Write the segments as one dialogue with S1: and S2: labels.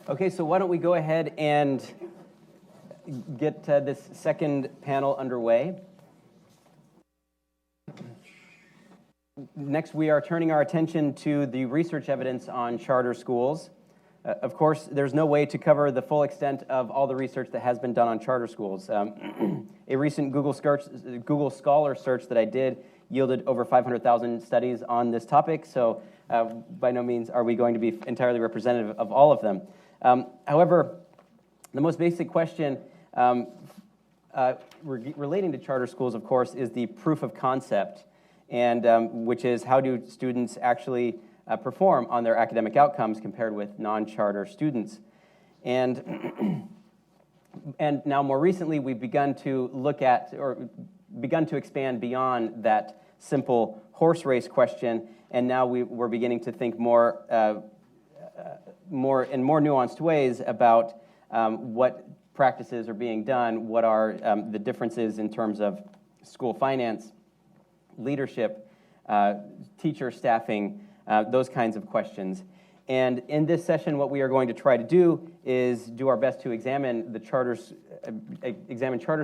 S1: Okay, so why don't we go ahead and get this second panel underway. Next, we are turning our attention to the research evidence on charter schools. Of course, there's no way to cover the full extent of all the research that has been done on charter schools. A recent Google Scholar search that I did yielded over 500,000 studies on this topic, so by no means are we going to be entirely representative of all of them. However, the most basic question relating to charter schools, of course, is the proof of concept, and which is how do students actually perform on their academic outcomes compared with non-charter students. And now more recently, we've begun to look at, or begun to expand beyond that simple horse race question, and now we're beginning to think more in more nuanced ways about what practices are being done, what are the differences in terms of school finance, leadership, teacher staffing, those kinds of questions. And in this session, what we are going to try to do is do our best to examine the charter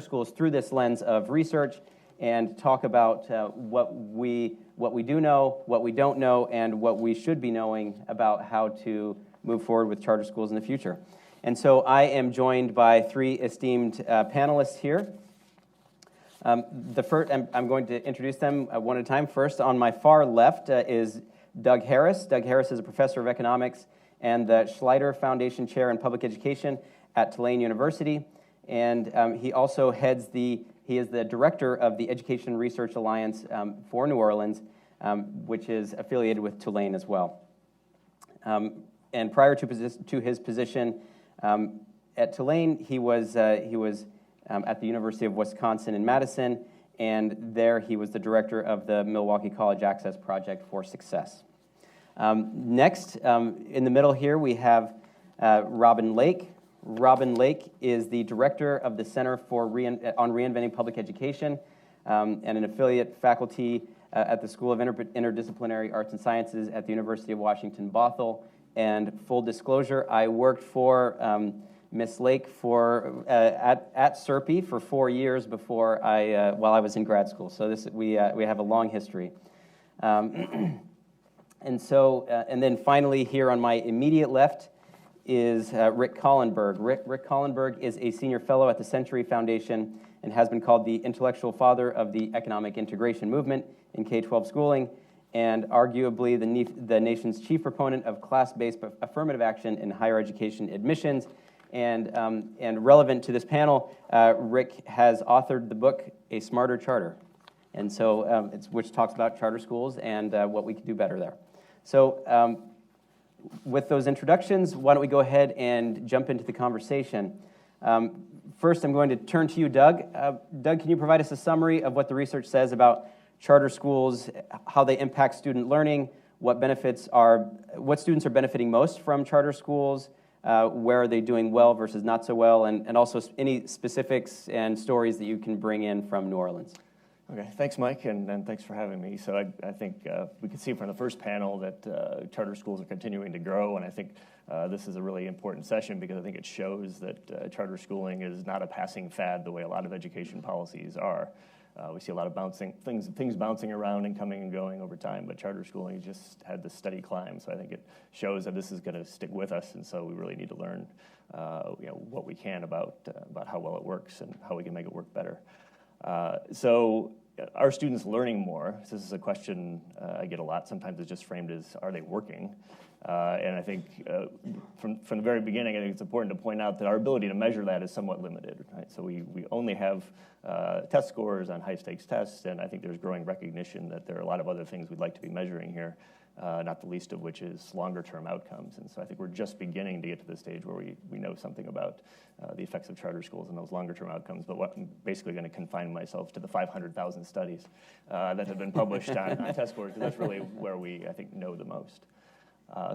S1: schools through this lens of research and talk about what we do know, what we don't know, and what we should be knowing about how to move forward with charter schools in the future. And so I am joined by three esteemed panelists here. The first, I'm going to introduce them one at a time. First, on my far left is Doug Harris. Doug Harris is a professor of economics and the Schleider Foundation Chair in Public Education at Tulane University. And he also he is the director of the Education Research Alliance for New Orleans, which is affiliated with Tulane as well. And prior to his position at Tulane, he was at the University of Wisconsin in Madison, and there he was the director of the Milwaukee College Access Project for Success. Next, in the middle here, we have Robin Lake. Robin Lake is the director of the Center on Reinventing Public Education and an affiliate faculty at the School of Interdisciplinary Arts and Sciences at the University of Washington, Bothell. And full disclosure, I worked for Miss Lake at SERPE for 4 years before while I was in grad school. So we have a long history. And then finally here on my immediate left is Rick Collenberg. Rick Collenberg is a senior fellow at the Century Foundation and has been called the intellectual father of the economic integration movement in K-12 schooling, and arguably the nation's chief proponent of class-based affirmative action in higher education admissions. And relevant to this panel, Rick has authored the book, A Smarter Charter. And so which talks about charter schools and what we can do better there. So with those introductions, why don't we go ahead and jump into the conversation. First, I'm going to turn to you, Doug. Doug, can you provide us a summary of what the research says about charter schools, how they impact student learning, what students are benefiting most from charter schools, where are they doing well versus not so well, and also any specifics and stories that you can bring in from New Orleans.
S2: Okay, thanks, Mike, and thanks for having me. So I think we can see from the first panel that charter schools are continuing to grow, and I think this is a really important session because I think it shows that charter schooling is not a passing fad the way a lot of education policies are. We see a lot of things bouncing around and coming and going over time, but charter schooling just had this steady climb. So I think it shows that this is going to stick with us, and so we really need to learn, what we can about how well it works and how we can make it work better. So are students learning more? So this is a question I get a lot. Sometimes it's just framed as, are they working? And I think from the very beginning, I think it's important to point out that our ability to measure that is somewhat limited. Right? So we only have test scores on high-stakes tests, and I think there's growing recognition that there are a lot of other things we'd like to be measuring here, not the least of which is longer-term outcomes. And so I think we're just beginning to get to the stage where we know something about the effects of charter schools and those longer-term outcomes. But what I'm basically going to confine myself to the 500,000 studies that have been published on test scores, because that's really where we, I think, know the most.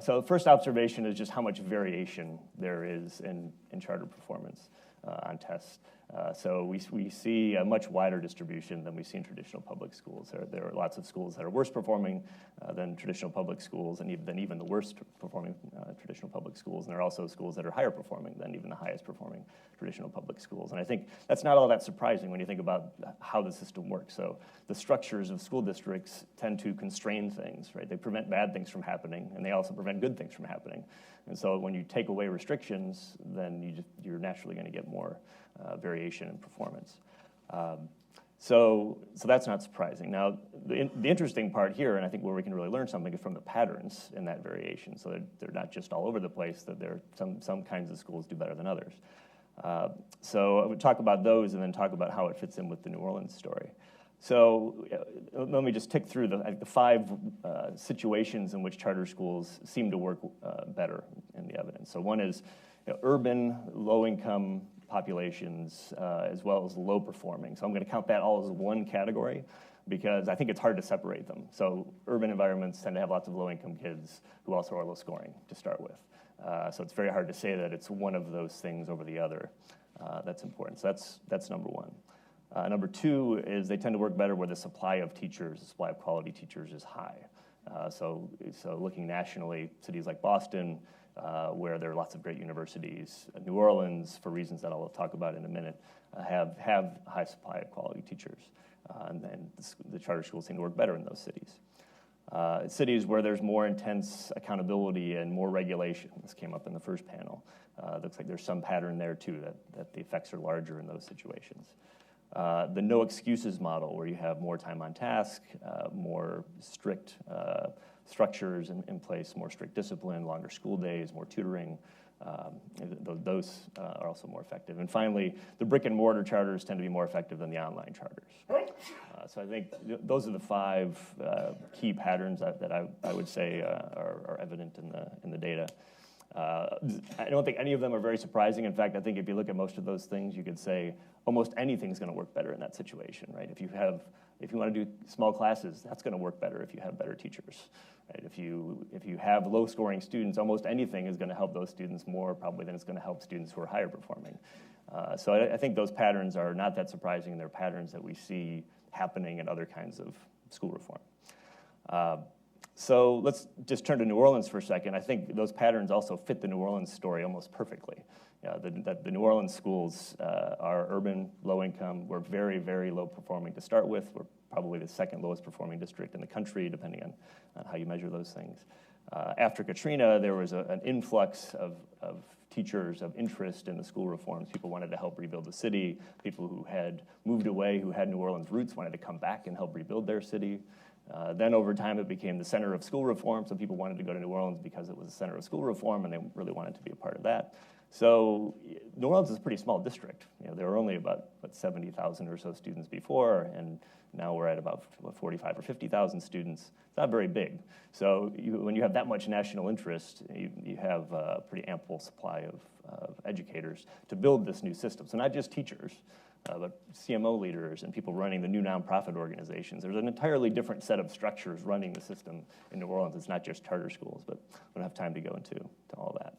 S2: So the first observation is just how much variation there is in charter performance on tests. So we see a much wider distribution than we see in traditional public schools. There are lots of schools that are worse performing than traditional public schools, and even the worst performing traditional public schools. And there are also schools that are higher performing than even the highest performing traditional public schools. And I think that's not all that surprising when you think about how the system works. So the structures of school districts tend to constrain things, right? They prevent bad things from happening, and they also prevent good things from happening. And so when you take away restrictions, then you're naturally going to get more variation in performance. So that's not surprising. Now, the interesting part here, and I think where we can really learn something, is from the patterns in that variation. So they're not just all over the place, that some kinds of schools do better than others. So I would talk about those and then talk about how it fits in with the New Orleans story. So let me just tick through the 5 situations in which charter schools seem to work better in the evidence. So one is urban, low-income populations, as well as low performing. So I'm going to count that all as one category because I think it's hard to separate them. So urban environments tend to have lots of low-income kids who also are low scoring to start with. So it's very hard to say that it's one of those things over the other. That's important. So that's number one. Number 2 is they tend to work better where the supply of teachers, the supply of quality teachers is high. So looking nationally, cities like Boston, where there are lots of great universities. New Orleans, for reasons that I'll talk about in a minute, have a high supply of quality teachers. And the charter schools seem to work better in those cities. Cities where there's more intense accountability and more regulation. This came up in the first panel. Looks like there's some pattern there too, that the effects are larger in those situations. The no excuses model, where you have more time on task, more strict structures in place, more strict discipline, longer school days, more tutoring. Those are also more effective. And finally, the brick and mortar charters tend to be more effective than the online charters. So I think those are the 5 key patterns that I would say are evident in the data. I don't think any of them are very surprising. In fact, I think if you look at most of those things, you could say almost anything's going to work better in that situation, right? If you want to do small classes, that's going to work better if you have better teachers, right? If you have low-scoring students, almost anything is going to help those students more probably than it's going to help students who are higher performing. So I think those patterns are not that surprising. They're patterns that we see happening in other kinds of school reform. So let's just turn to New Orleans for a second. I think those patterns also fit the New Orleans story almost perfectly. The New Orleans schools are urban, low income. We're very, very low performing to start with. We're probably the second lowest performing district in the country, depending on how you measure those things. After Katrina, there was an influx of teachers, of interest in the school reforms. People wanted to help rebuild the city. People who had moved away, who had New Orleans roots, wanted to come back and help rebuild their city. Then over time, it became the center of school reform, so people wanted to go to New Orleans because it was the center of school reform, and they really wanted to be a part of that. So New Orleans is a pretty small district. There were only about 70,000 or so students before, and now we're at about 45 or 50,000 students. It's not very big. So when you have that much national interest, you have a pretty ample supply of educators to build this new system. So not just teachers, but CMO leaders and people running the new nonprofit organizations. There's an entirely different set of structures running the system in New Orleans. It's not just charter schools, but we don't have time to go into all that.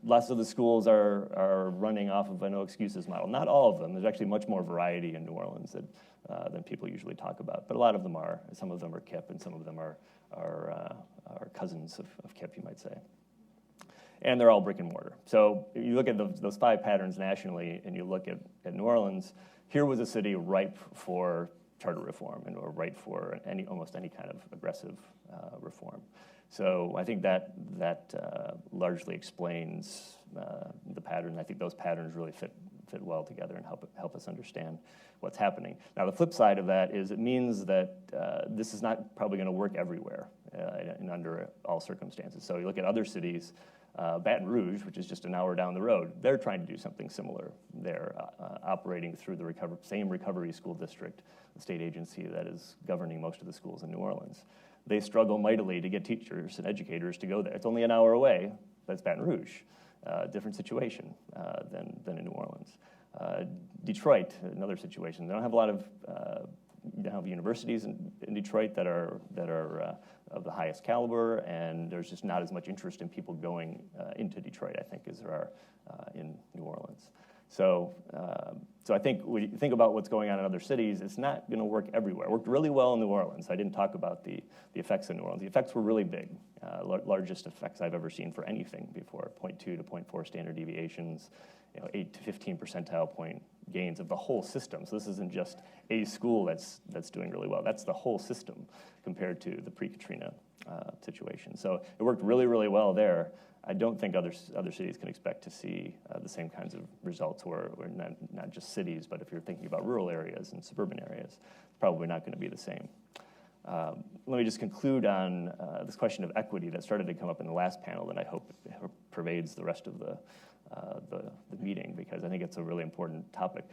S2: Lots of the schools are running off of a no excuses model. Not all of them. There's actually much more variety in New Orleans than people usually talk about. But a lot of them are. Some of them are KIPP, and some of them are cousins of KIPP, you might say. And they're all brick and mortar. So you look at those 5 patterns nationally, and you look at New Orleans. Here was a city ripe for charter reform or ripe for almost any kind of aggressive reform. So I think that largely explains the pattern. I think those patterns really fit well together and help us understand what's happening. Now, the flip side of that is it means that this is not probably going to work everywhere and under all circumstances. So you look at other cities. Baton Rouge, which is just an hour down the road, they're trying to do something similar. They're operating through the same recovery school district, the state agency that is governing most of the schools in New Orleans. They struggle mightily to get teachers and educators to go there. It's only an hour away, but it's Baton Rouge. Different situation than in New Orleans. Detroit, another situation. They don't have a lot of universities in Detroit that are of the highest caliber, and there's just not as much interest in people going into Detroit, I think, as there are in New Orleans. So, so I think when you think about what's going on in other cities, it's not going to work everywhere. It worked really well in New Orleans. I didn't talk about the effects in New Orleans. The effects were really big, largest effects I've ever seen for anything before, 0.2 to 0.4 standard deviations, 8 to 15 percentile point gains of the whole system. So this isn't just a school that's doing really well. That's the whole system compared to the pre-Katrina situation. So it worked really, really well there. I don't think other cities can expect to see the same kinds of results, or not just cities, but if you're thinking about rural areas and suburban areas, probably not going to be the same. Let me just conclude on this question of equity that started to come up in the last panel, that I hope pervades the rest of the meeting, because I think it's a really important topic.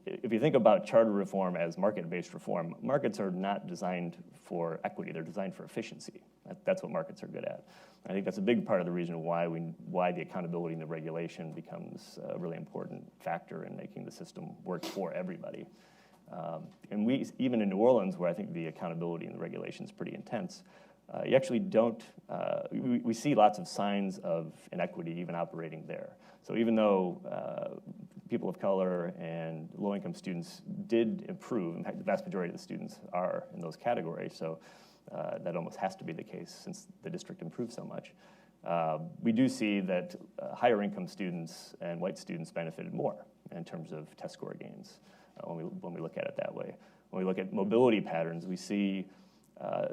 S2: If you think about charter reform as market-based reform, markets are not designed for equity; they're designed for efficiency. That's what markets are good at. I think that's a big part of the reason why the accountability and the regulation becomes a really important factor in making the system work for everybody. And even in New Orleans, where I think the accountability and the regulation is pretty intense, you actually don't, we see lots of signs of inequity even operating there. So even though people of color and low-income students did improve, in fact, the vast majority of the students are in those categories, so that almost has to be the case since the district improved so much. We do see that higher income students and white students benefited more in terms of test score gains when we look at it that way. When we look at mobility patterns, we see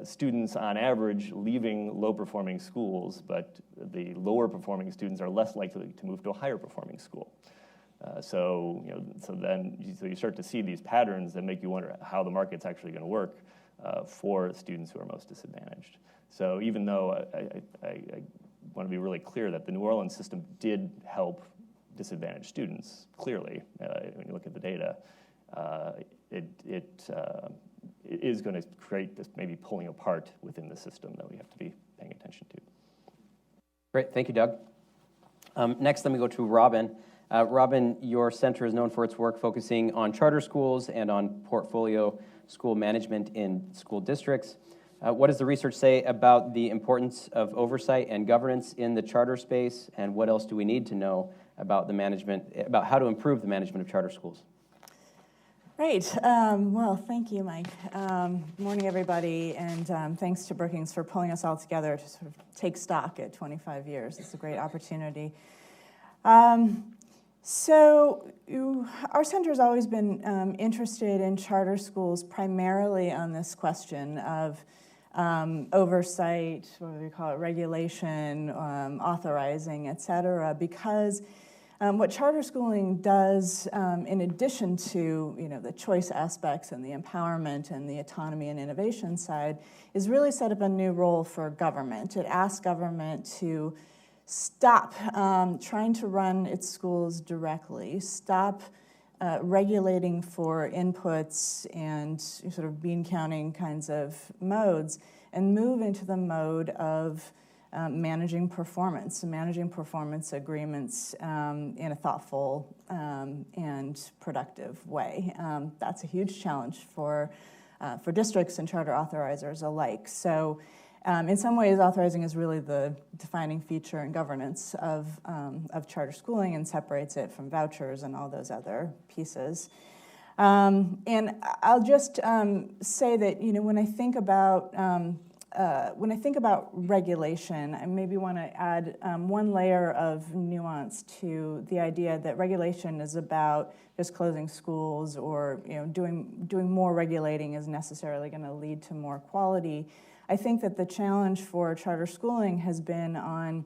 S2: students on average leaving low-performing schools, but the lower-performing students are less likely to move to a higher-performing school. So you start to see these patterns that make you wonder how the market's actually going to work for students who are most disadvantaged. So even though I want to be really clear that the New Orleans system did help disadvantaged students, clearly, when you look at the data, it is going to create this maybe pulling apart within the system that we have to be paying attention to.
S1: Great, thank you, Doug. Next, let me go to Robin. Robin, your center is known for its work focusing on charter schools and on portfolio school management in school districts. What does the research say about the importance of oversight and governance in the charter space, and what else do we need to know about the management, about how to improve the management of charter schools?
S3: Great. Well, thank you, Mike. Morning, everybody, and thanks to Brookings for pulling us all together to sort of take stock at 25 years. It's a great opportunity. So our center has always been interested in charter schools primarily on this question of oversight, what do we call it, regulation, authorizing, et cetera, because what charter schooling does, in addition to the choice aspects and the empowerment and the autonomy and innovation side, is really set up a new role for government. It asks government to stop trying to run its schools directly, stop regulating for inputs and sort of bean counting kinds of modes, and move into the mode of managing performance agreements in a thoughtful and productive way. That's a huge challenge for districts and charter authorizers alike. So in some ways, authorizing is really the defining feature and governance of charter schooling and separates it from vouchers and all those other pieces. And I'll just say that when I think about regulation, I maybe want to add one layer of nuance to the idea that regulation is about just closing schools or doing more regulating is necessarily going to lead to more quality. I think that the challenge for charter schooling has been on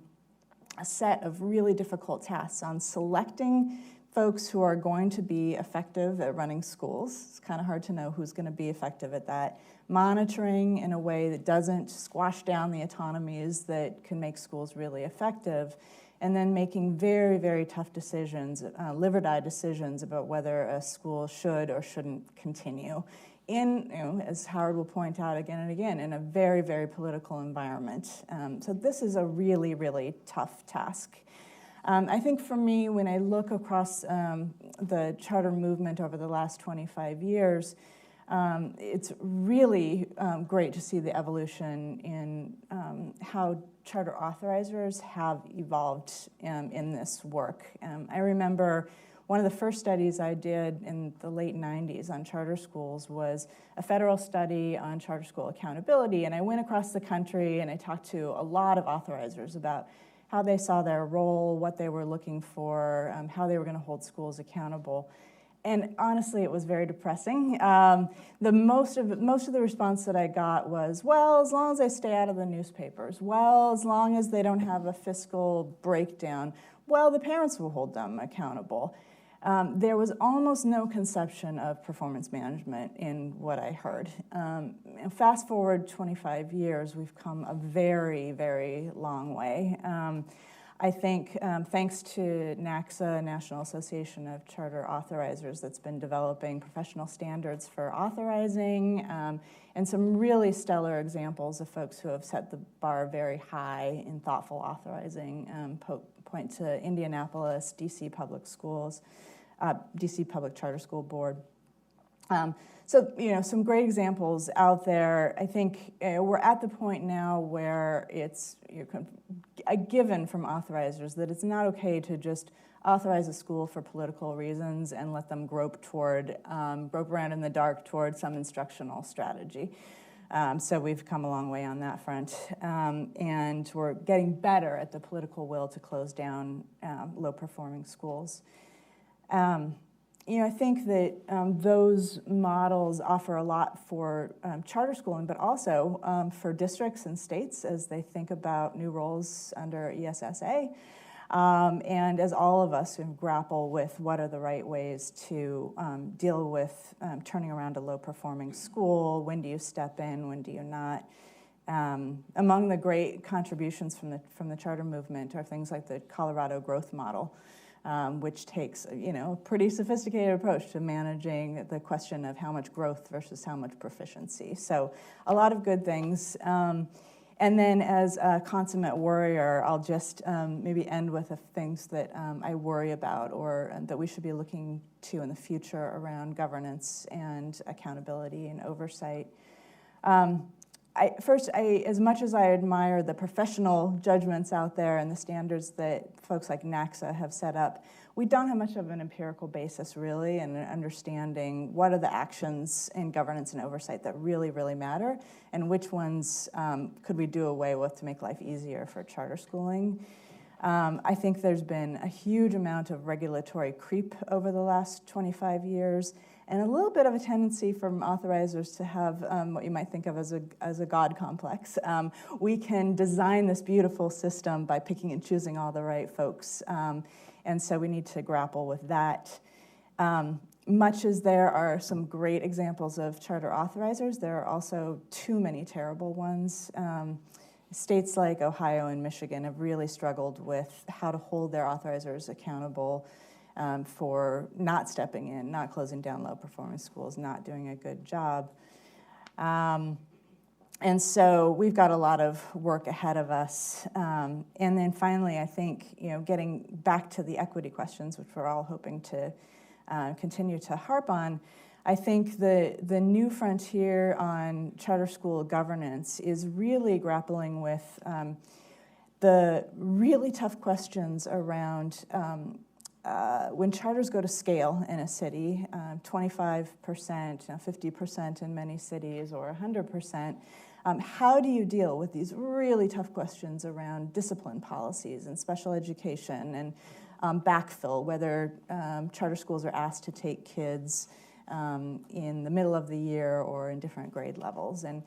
S3: a set of really difficult tasks, on selecting folks who are going to be effective at running schools. It's kind of hard to know who's going to be effective at that. Monitoring in a way that doesn't squash down the autonomies that can make schools really effective, and then making very, very tough decisions, live or die decisions about whether a school should or shouldn't continue. As Howard will point out again and again, in a very, very political environment. So this is a really, really tough task. I think for me, when I look across the charter movement over the last 25 years, it's really great to see the evolution in how charter authorizers have evolved in this work. I remember one of the first studies I did in the late 90s on charter schools was a federal study on charter school accountability. And I went across the country and I talked to a lot of authorizers about how they saw their role, what they were looking for, how they were going to hold schools accountable. And honestly, it was very depressing. Most of the response that I got was, well, as long as they stay out of the newspapers, well, as long as they don't have a fiscal breakdown, well, the parents will hold them accountable. There was almost no conception of performance management in what I heard. And fast forward 25 years, we've come a very, very long way. I think thanks to NACSA, National Association of Charter Authorizers, that's been developing professional standards for authorizing, and some really stellar examples of folks who have set the bar very high in thoughtful authorizing. Point to Indianapolis, DC Public Schools, DC Public Charter School Board. So, some great examples out there. I think we're at the point now where it's a given from authorizers that it's not okay to just authorize a school for political reasons and let them grope around in the dark toward some instructional strategy. So we've come a long way on that front. And we're getting better at the political will to close down low-performing schools. I think that those models offer a lot for charter schooling, but also for districts and states as they think about new roles under ESSA, and as all of us grapple with what are the right ways to deal with turning around a low-performing school. When do you step in? When do you not? Among the great contributions from the charter movement are things like the Colorado growth model, which takes a pretty sophisticated approach to managing the question of how much growth versus how much proficiency. So a lot of good things. And then as a consummate worrier, I'll just maybe end with the things that I worry about or that we should be looking to in the future around governance and accountability and oversight. As much as I admire the professional judgments out there and the standards that folks like NACSA have set up, we don't have much of an empirical basis, really, in understanding what are the actions in governance and oversight that really, really matter, and which ones could we do away with to make life easier for charter schooling. I think there's been a huge amount of regulatory creep over the last 25 years, and a little bit of a tendency from authorizers to have what you might think of as a God complex. We can design this beautiful system by picking and choosing all the right folks, and so we need to grapple with that. Much as there are some great examples of charter authorizers, there are also too many terrible ones. States like Ohio and Michigan have really struggled with how to hold their authorizers accountable for not stepping in, not closing down low-performing schools, not doing a good job. And so we've got a lot of work ahead of us. And then finally, I think, getting back to the equity questions, which we're all hoping to continue to harp on, I think the new frontier on charter school governance is really grappling with the really tough questions around when charters go to scale in a city, 25%, 50% in many cities, or 100%, how do you deal with these really tough questions around discipline policies and special education and backfill, whether charter schools are asked to take kids in the middle of the year or in different grade levels. And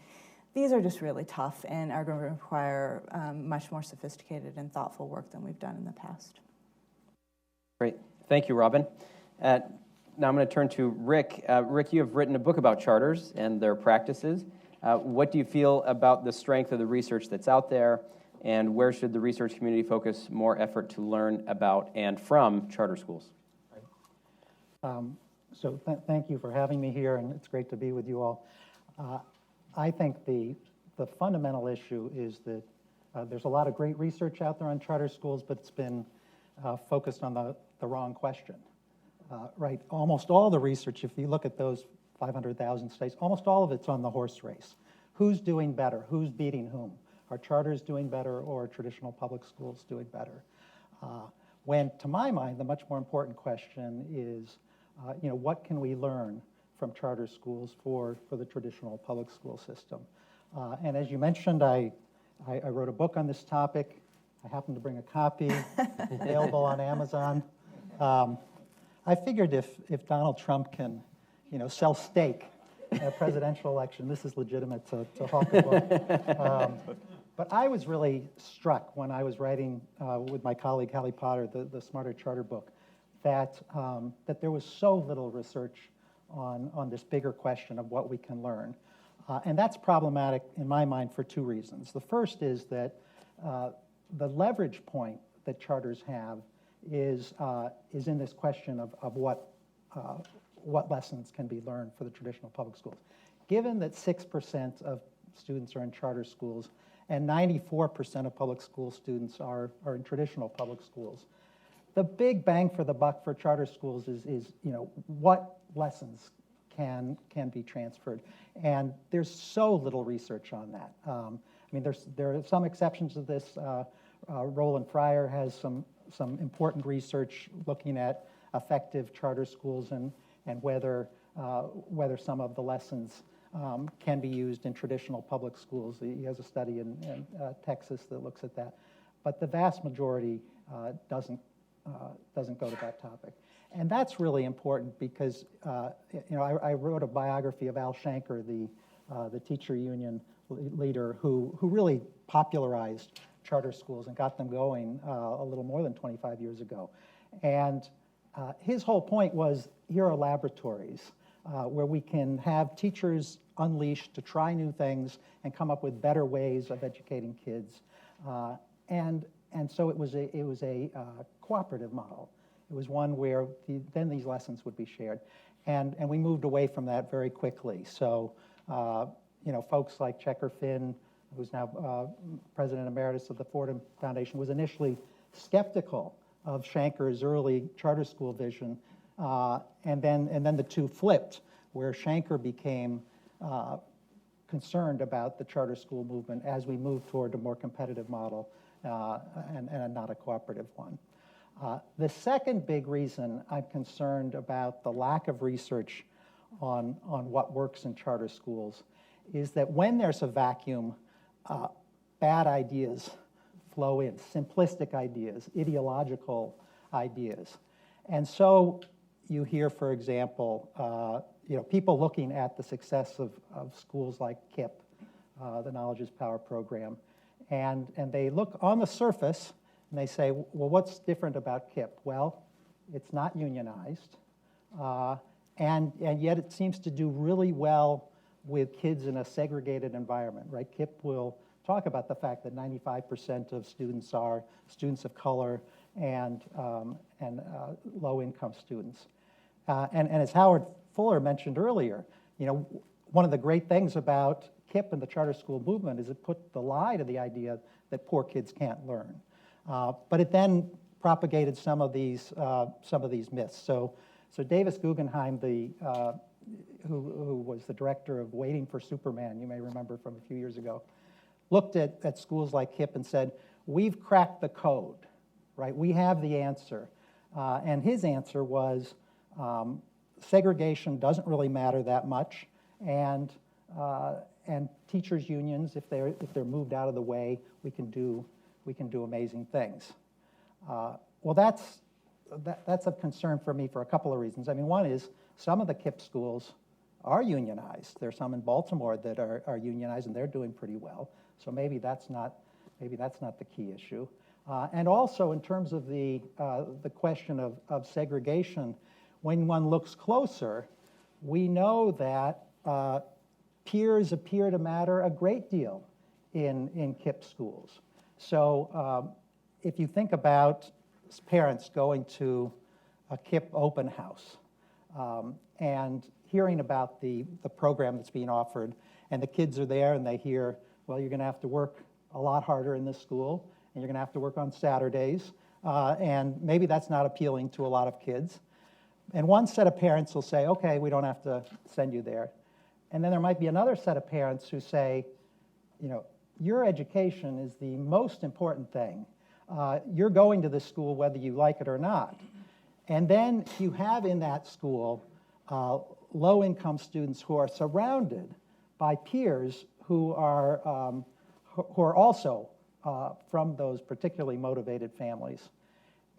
S3: these are just really tough and are going to require much more sophisticated and thoughtful work than we've done in the past.
S1: Great. Thank you, Robin. Now I'm going to turn to Rick. Rick, you have written a book about charters and their practices. What do you feel about the strength of the research that's out there, and where should the research community focus more effort to learn about and from charter schools?
S4: So thank you for having me here, and it's great to be with you all. I think the fundamental issue is that there's a lot of great research out there on charter schools, but it's been focused on the wrong question. Right? Almost all the research, if you look at those 500,000 states, almost all of it's on the horse race. Who's doing better? Who's beating whom? Are charters doing better, or are traditional public schools doing better? when, to my mind, the much more important question is, what can we learn from charter schools for the traditional public school system? And as you mentioned, I wrote a book on this topic. I happen to bring a copy available on Amazon. I figured if Donald Trump can, sell steak in a presidential election, this is legitimate to hawk a book. But I was really struck when I was writing with my colleague Hallie Potter the Smarter Charter book that there was so little research on this bigger question of what we can learn. And that's problematic in my mind for two reasons. The first is that the leverage point that charters have is in this question of what lessons can be learned for the traditional public schools. Given that 6% of students are in charter schools and 94% of public school students are in traditional public schools, the big bang for the buck for charter schools is what lessons can be transferred, and there's so little research on that. There are some exceptions to this. Roland Fryer has some important research looking at effective charter schools and whether some of the lessons can be used in traditional public schools. He has a study in Texas that looks at that, but the vast majority doesn't go to that topic. And that's really important because I wrote a biography of Al Shanker, the teacher union leader who really popularized charter schools and got them going a little more than 25 years ago. And his whole point was, here are laboratories where we can have teachers unleashed to try new things and come up with better ways of educating kids. And so it was a cooperative model. It was one where then these lessons would be shared. And we moved away from that very quickly. So, folks like Checker Finn, who's now president emeritus of the Fordham Foundation, was initially skeptical of Shanker's early charter school vision. And then the two flipped, where Shanker became concerned about the charter school movement as we moved toward a more competitive model and not a cooperative one. The second big reason I'm concerned about the lack of research on what works in charter schools is that when there's a vacuum, bad ideas flow in, simplistic ideas, ideological ideas. And so you hear, for example, people looking at the success of schools like KIPP, the Knowledge is Power program, and they look on the surface and they say, well, what's different about KIPP? Well, it's not unionized, and yet it seems to do really well with kids in a segregated environment, right? KIPP will talk about the fact that 95% of students are students of color and low-income students. And as Howard Fuller mentioned earlier, one of the great things about KIPP and the charter school movement is it put the lie to the idea that poor kids can't learn. But it then propagated some of these myths. So Davis Guggenheim, who was the director of Waiting for Superman, you may remember from a few years ago, looked at schools like KIPP and said, we've cracked the code, right? We have the answer. And his answer was, segregation doesn't really matter that much, and teachers' unions, if they're moved out of the way, we can do amazing things. Well, that's of concern for me for a couple of reasons. One is some of the KIPP schools are unionized. There's some in Baltimore that are unionized, and they're doing pretty well. So maybe that's not the key issue. And also in terms of the question of segregation, when one looks closer, we know that peers appear to matter a great deal in KIPP schools. So if you think about parents going to a KIPP open house and hearing about the program that's being offered, and the kids are there and they hear, well, you're going to have to work a lot harder in this school, and you're going to have to work on Saturdays, and maybe that's not appealing to a lot of kids. And one set of parents will say, okay, we don't have to send you there. And then there might be another set of parents who say, your education is the most important thing. you're going to the school whether you like it or not. And then you have in that school low-income students who are surrounded by peers who are also from those particularly motivated families.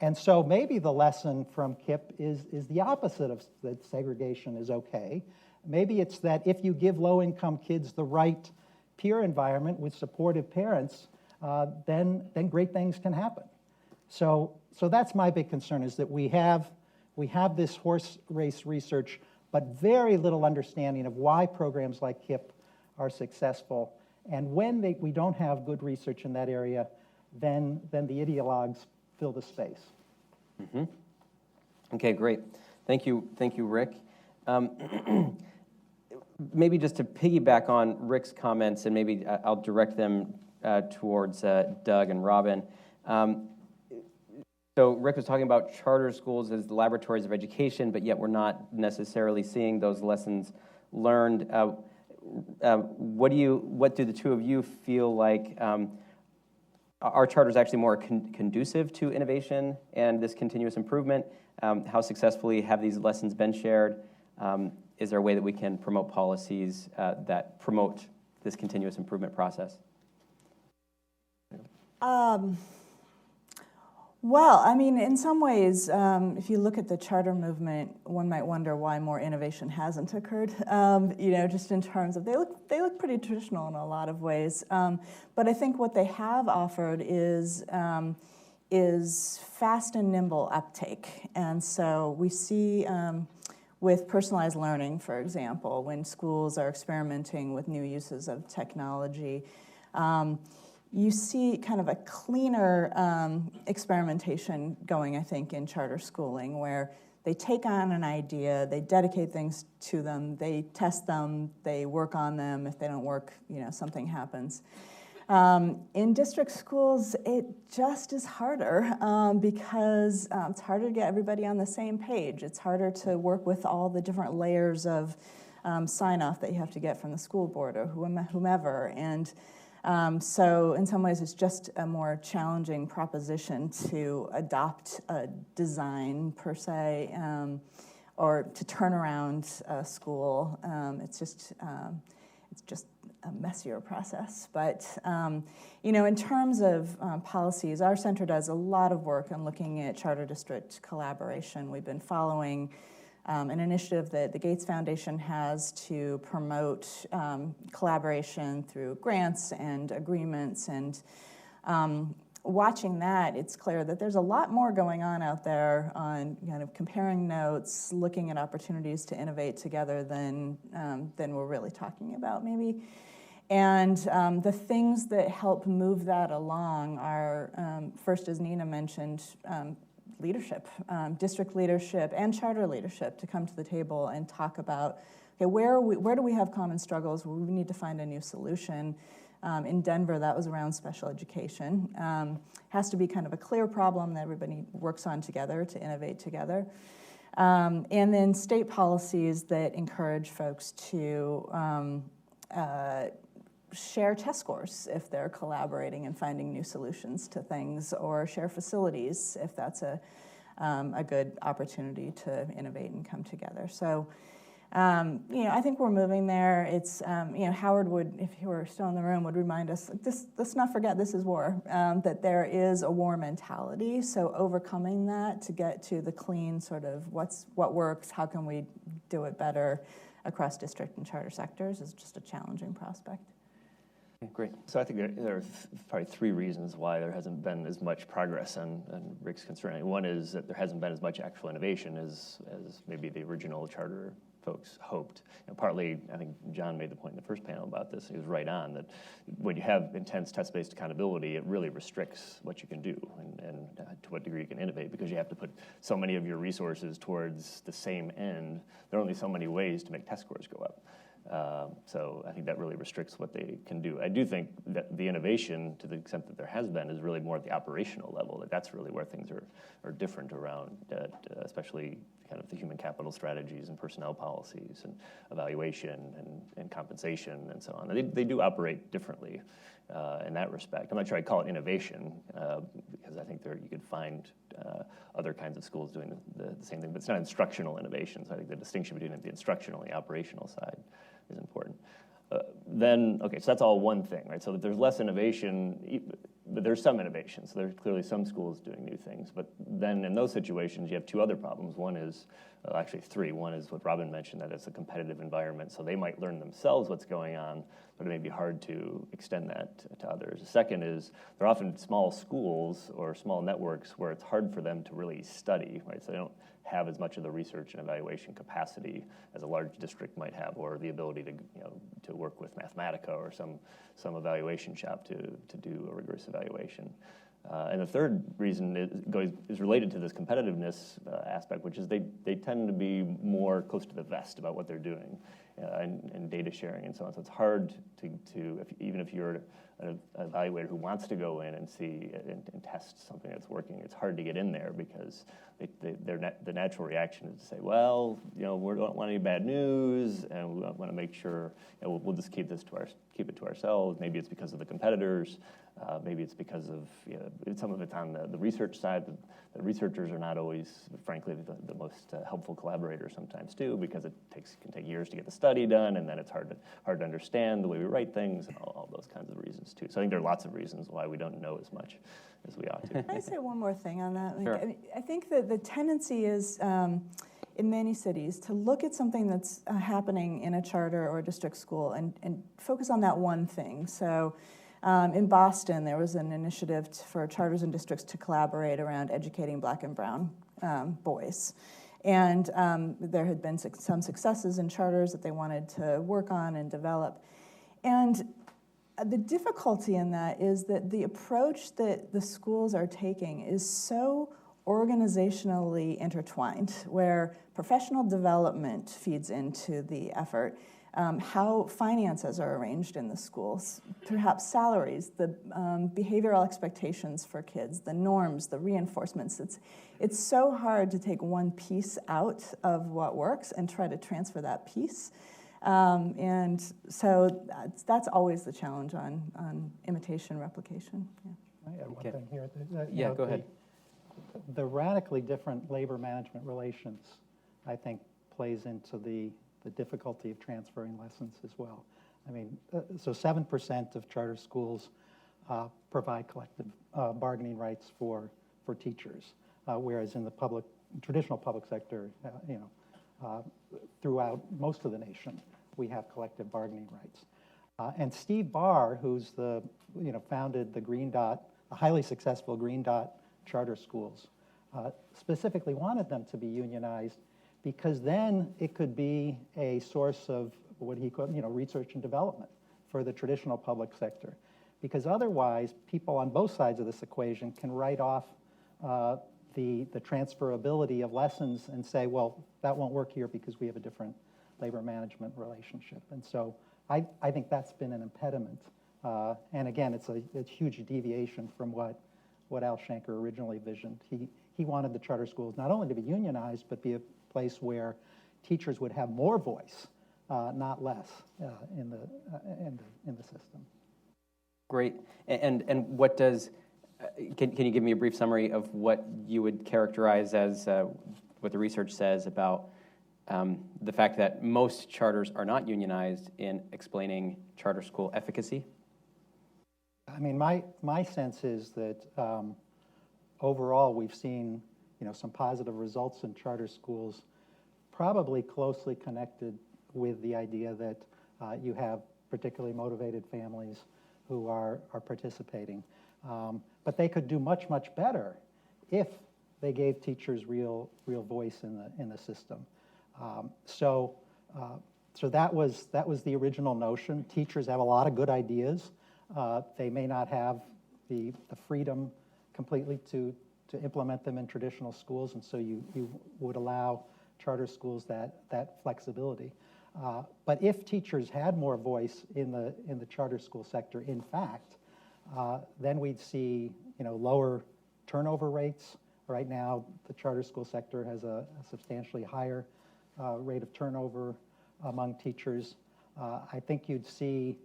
S4: And so maybe the lesson from KIPP is the opposite of that segregation is okay. Maybe it's that if you give low-income kids the right peer environment with supportive parents, then great things can happen. So that's my big concern, is that we have this horse race research, but very little understanding of why programs like KIPP are successful. And when we don't have good research in that area, then the ideologues fill the space.
S1: Mm-hmm. Okay, great. Thank you, Rick. Maybe just to piggyback on Rick's comments, and maybe I'll direct them towards Doug and Robin. So Rick was talking about charter schools as laboratories of education, but yet we're not necessarily seeing those lessons learned. What do the two of you feel like are charters actually more conducive to innovation and this continuous improvement? How successfully have these lessons been shared? Is there a way that we can promote policies that promote this continuous improvement process?
S3: Well, I mean, in some ways, if you look at the charter movement, one might wonder why more innovation hasn't occurred. Just in terms of they look pretty traditional in a lot of ways. But I think what they have offered is fast and nimble uptake, and so we see. With personalized learning, for example, when schools are experimenting with new uses of technology, you see kind of a cleaner experimentation going, I think, in charter schooling, where they take on an idea, they dedicate things to them, they test them, they work on them. If they don't work, something happens. In district schools, it just is harder because it's harder to get everybody on the same page. It's harder to work with all the different layers of sign-off that you have to get from the school board or whomever. And so in some ways, it's just a more challenging proposition to adopt a design, per se, or to turn around a school. It's just a messier process. But, in terms of policies, our center does a lot of work on looking at charter district collaboration. We've been following an initiative that the Gates Foundation has to promote collaboration through grants and agreements. And watching that, it's clear that there's a lot more going on out there on kind of comparing notes, looking at opportunities to innovate together than we're really talking about, maybe. And the things that help move that along are, first, as Nina mentioned, leadership, district leadership and charter leadership to come to the table and talk about, okay, where do we have common struggles where we need to find a new solution. In Denver, that was around special education. Has to be kind of a clear problem that everybody works on together to innovate together. And then state policies that encourage folks to share test scores if they're collaborating and finding new solutions to things, or share facilities if that's a good opportunity to innovate and come together. So, I think we're moving there. It's, Howard would, if he were still in the room, would remind us, let's not forget this is war, that there is a war mentality. So overcoming that to get to the clean sort of what works, how can we do it better across district and charter sectors is just a challenging prospect.
S1: Okay, great.
S2: So I think there are probably three reasons why there hasn't been as much progress on Rick's concern. One is that there hasn't been as much actual innovation as maybe the original charter folks hoped. Partly, I think John made the point in the first panel about this. He was right on that when you have intense test-based accountability, it really restricts what you can do and to what degree you can innovate, because you have to put so many of your resources towards the same end. There are only so many ways to make test scores go up. So I think that really restricts what they can do. I do think that the innovation, to the extent that there has been, is really more at the operational level. That's really where things are different around, especially kind of the human capital strategies and personnel policies and evaluation and compensation and so on. They do operate differently in that respect. I'm not sure I'd call it innovation because I think you could find other kinds of schools doing the same thing, but it's not instructional innovation. So I think the distinction between the instructional and the operational side is important. So that's all one thing, right? So that there's less innovation, but there's some innovation. So there's clearly some schools doing new things. But then in those situations, you have two other problems. One is, actually three. One is what Robin mentioned, that it's a competitive environment. So they might learn themselves what's going on, but it may be hard to extend that to others. The second is they're often small schools or small networks where it's hard for them to really study, right? So they don't have as much of the research and evaluation capacity as a large district might have, or the ability to work with Mathematica or some evaluation shop to do a rigorous evaluation. And the third reason is related to this competitiveness aspect, which is they tend to be more close to the vest about what they're doing and data sharing and so on. So it's hard even if you're an evaluator who wants to go in and see and test something that's working, it's hard to get in there because the natural reaction is to say, well, we don't want any bad news, and we want to make sure we'll just keep it to ourselves. Maybe it's because of the competitors. Maybe it's because of some of it's on the research side. The researchers are not always, frankly, the most helpful collaborators sometimes too, because it can take years to get the study done, and then it's hard to understand the way we write things and all those kinds of reasons too. So I think there are lots of reasons why we don't know as much as we ought to.
S3: Can I say one more thing on that?
S1: Sure.
S3: I think that the tendency is in many cities to look at something that's happening in a charter or a district school and focus on that one thing. So in Boston, there was an initiative for charters and districts to collaborate around educating Black and brown boys. And there had been some successes in charters that they wanted to work on and develop. And the difficulty in that is that the approach that the schools are taking is so organizationally intertwined, where professional development feeds into the effort, how finances are arranged in the schools, perhaps salaries, the behavioral expectations for kids, the norms, the reinforcements. It's so hard to take one piece out of what works and try to transfer that piece. And so that's always the challenge on imitation replication. Yeah.
S4: I have one
S1: Okay.
S4: thing here.
S1: Go ahead.
S4: The radically different labor management relations, I think, plays into the difficulty of transferring lessons as well. I mean, so 7% of charter schools provide collective bargaining rights for teachers, whereas in the traditional public sector, throughout most of the nation, we have collective bargaining rights. And Steve Barr, who's founded the Green Dot, the highly successful Green Dot charter schools, specifically wanted them to be unionized because then it could be a source of what he called, research and development for the traditional public sector. Because otherwise, people on both sides of this equation can write off the transferability of lessons and say, well, that won't work here because we have a different labor management relationship. And so I think that's been an impediment. And again, it's a huge deviation from what Al Shanker originally visioned. He wanted the charter schools not only to be unionized, but be a place where teachers would have more voice, not less, in the system.
S1: Great. And what does, can you give me a brief summary of what you would characterize as what the research says about the fact that most charters are not unionized in explaining charter school efficacy?
S4: I mean, my sense is that overall we've seen some positive results in charter schools, probably closely connected with the idea that you have particularly motivated families who are participating. But they could do much, much better if they gave teachers real voice in the system. So that was the original notion. Teachers have a lot of good ideas. They may not have the freedom completely to implement them in traditional schools, and so you would allow charter schools that flexibility. But if teachers had more voice in the charter school sector, in fact, then we'd see lower turnover rates, Right now, the charter school sector has a substantially higher rate of turnover among teachers. I think you'd see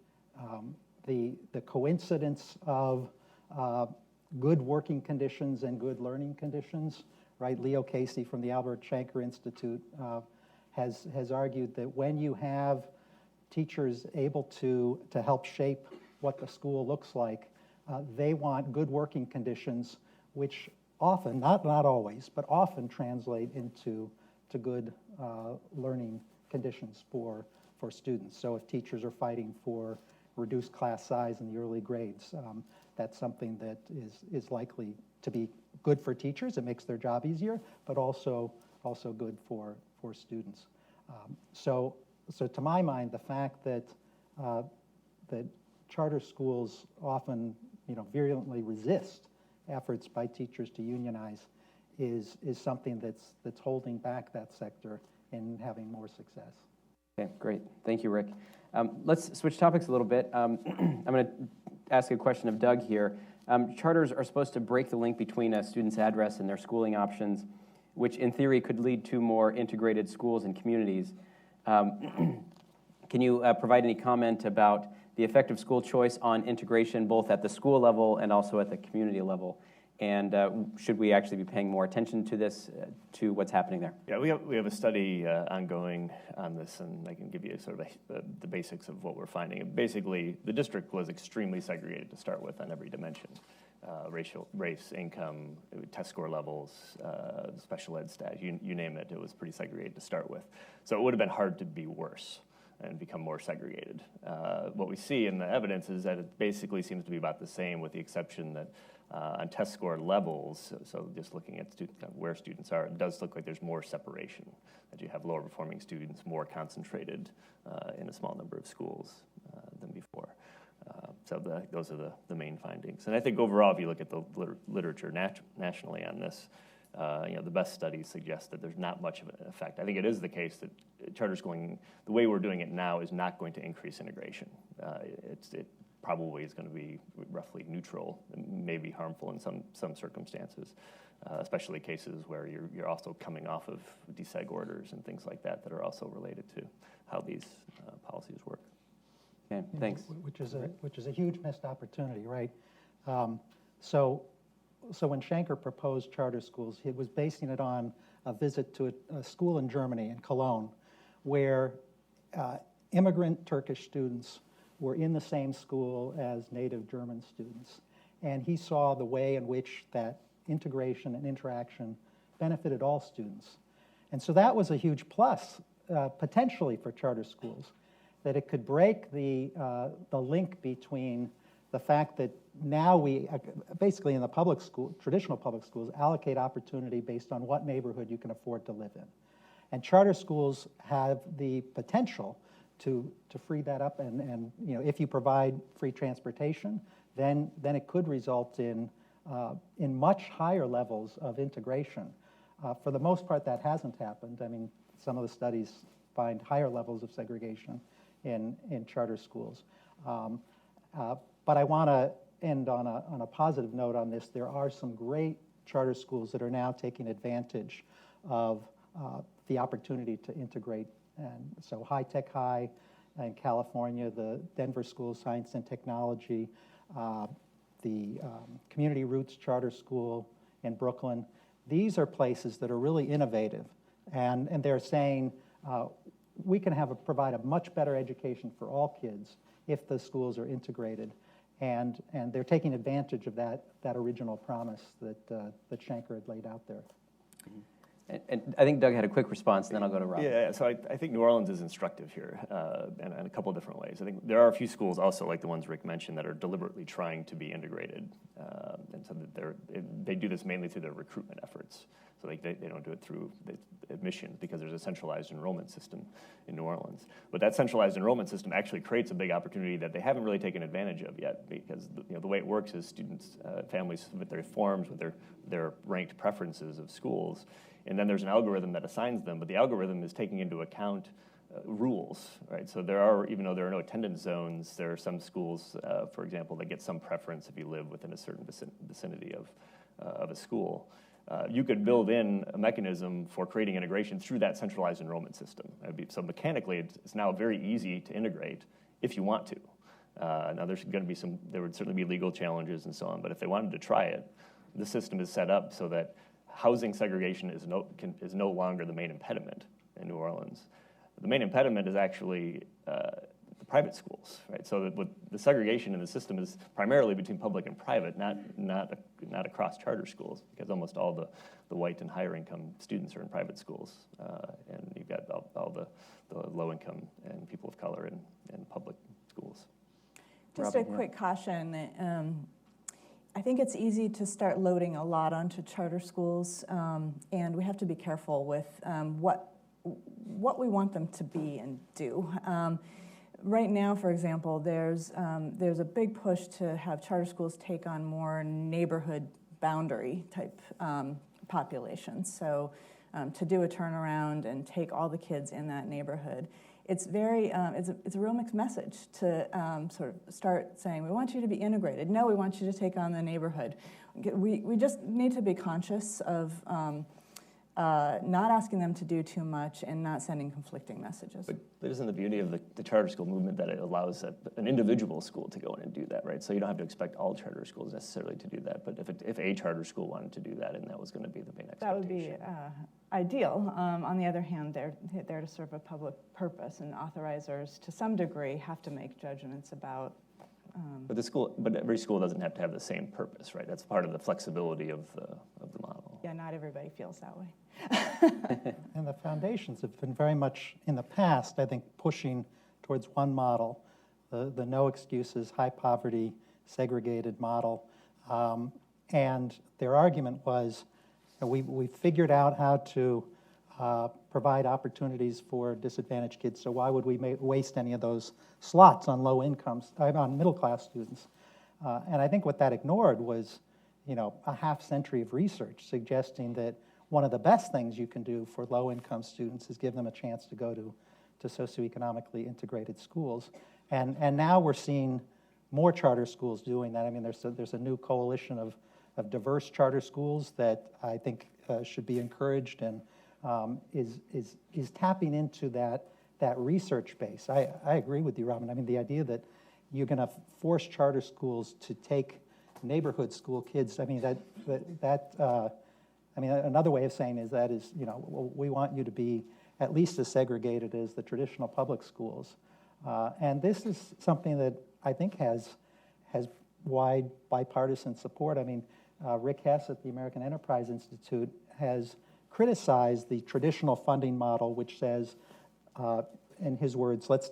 S4: the coincidence of good working conditions and good learning conditions, right? Leo Casey from the Albert Shanker Institute has argued that when you have teachers able to help shape what the school looks like, they want good working conditions, which often, not always, but often translate into good learning conditions for students. So if teachers are fighting for reduced class size in the early grades, that's something that is likely to be good for teachers. It makes their job easier, but also good for students. So to my mind, the fact that charter schools often, virulently resist efforts by teachers to unionize is something that's holding back that sector in having more success.
S1: Okay, great. Thank you, Rick. Let's switch topics a little bit. I'm going to ask a question of Doug here. Charters are supposed to break the link between a student's address and their schooling options, which in theory could lead to more integrated schools and communities. Can you provide any comment about the effect of school choice on integration, both at the school level and also at the community level? And should we actually be paying more attention to this, to what's happening there?
S2: Yeah, we have a study ongoing on this, and I can give you sort of the basics of what we're finding. Basically, the district was extremely segregated to start with on every dimension. Race, income, test score levels, special ed status, you name it, it was pretty segregated to start with. So it would have been hard to be worse and become more segregated. What we see in the evidence is that it basically seems to be about the same, with the exception that on test score levels, so just looking at where students are, it does look like there's more separation, that you have lower performing students more concentrated in a small number of schools than before. So those are the main findings. And I think overall, if you look at the literature nationally on this, the best studies suggest that there's not much of an effect. I think it is the case that charter schooling, the way we're doing it now, is not going to increase integration. It probably is going to be roughly neutral, and maybe harmful in some circumstances, especially cases where you're also coming off of deseg orders and things like that are also related to how these policies work.
S1: Okay, thanks.
S4: Which is a huge missed opportunity, right? So when Shanker proposed charter schools, he was basing it on a visit to a school in Germany, in Cologne, where immigrant Turkish students were in the same school as native German students. And he saw the way in which that integration and interaction benefited all students. And so that was a huge plus, potentially, for charter schools, that it could break the link between the fact that now we, basically in the public school, traditional public schools, allocate opportunity based on what neighborhood you can afford to live in. And charter schools have the potential to free that up, and if you provide free transportation, then it could result in much higher levels of integration. For the most part, that hasn't happened. I mean, some of the studies find higher levels of segregation in charter schools. But I want to end on a positive note on this. There are some great charter schools that are now taking advantage of the opportunity to integrate. And so High Tech High in California, the Denver School of Science and Technology, the Community Roots Charter School in Brooklyn. These are places that are really innovative, and they're saying we can provide a much better education for all kids if the schools are integrated, and they're taking advantage of that original promise that Shanker had laid out there.
S1: And I think Doug had a quick response, and then I'll go to Rob.
S2: Yeah, so I think New Orleans is instructive here in a couple of different ways. I think there are a few schools also, like the ones Rick mentioned, that are deliberately trying to be integrated. And so that they do this mainly through their recruitment efforts. So they don't do it through admissions, because there's a centralized enrollment system in New Orleans. But that centralized enrollment system actually creates a big opportunity that they haven't really taken advantage of yet, because the way it works is students, families submit their forms with their ranked preferences of schools, and then there's an algorithm that assigns them, but the algorithm is taking into account rules, right? So even though there are no attendance zones, there are some schools, for example, that get some preference if you live within a certain vicinity of a school. you could build in a mechanism for creating integration through that centralized enrollment system. So mechanically, it's now very easy to integrate if you want to. Now there's going to be there would certainly be legal challenges and so on, but if they wanted to try it, the system is set up so that housing segregation is no longer the main impediment in New Orleans. The main impediment is actually the private schools, right? So that the segregation in the system is primarily between public and private, not across charter schools, because almost all the white and higher income students are in private schools, and you've got all the low income and people of color in public schools.
S3: Just a quick caution. I think it's easy to start loading a lot onto charter schools, and we have to be careful with what we want them to be and do. Right now, for example, there's a big push to have charter schools take on more neighborhood boundary type populations. So to do a turnaround and take all the kids in that neighborhood. It's it's a real mixed message to sort of start saying, we want you to be integrated. No, we want you to take on the neighborhood. We just need to be conscious of not asking them to do too much and not sending conflicting messages.
S2: But isn't the beauty of the charter school movement that it allows an individual school to go in and do that, right? So you don't have to expect all charter schools necessarily to do that. But if a charter school wanted to do that, and that was going to be the main expectation.
S3: That would be ideal. On the other hand, they're there to serve a public purpose, and authorizers, to some degree, have to make judgments about.
S2: But every school doesn't have to have the same purpose, right? That's part of the flexibility of the model.
S3: Yeah, not everybody feels that way.
S4: And the foundations have been very much, in the past, I think, pushing towards one model, the no excuses, high poverty, segregated model. And their argument was, we figured out how to provide opportunities for disadvantaged kids, so why would we waste any of those slots on low incomes, on middle class students? And I think what that ignored was, a half century of research suggesting that one of the best things you can do for low income students is give them a chance to go to socioeconomically integrated schools. And now we're seeing more charter schools doing that. I mean, there's a new coalition of diverse charter schools that I think should be encouraged and is tapping into that research base. I agree with you, Robin. I mean, the idea that you're going to force charter schools to take neighborhood school kids. I mean, another way of saying is we want you to be at least as segregated as the traditional public schools. And this is something that I think has wide bipartisan support. I mean, Rick Hess at the American Enterprise Institute has criticized the traditional funding model, which says, in his words, let's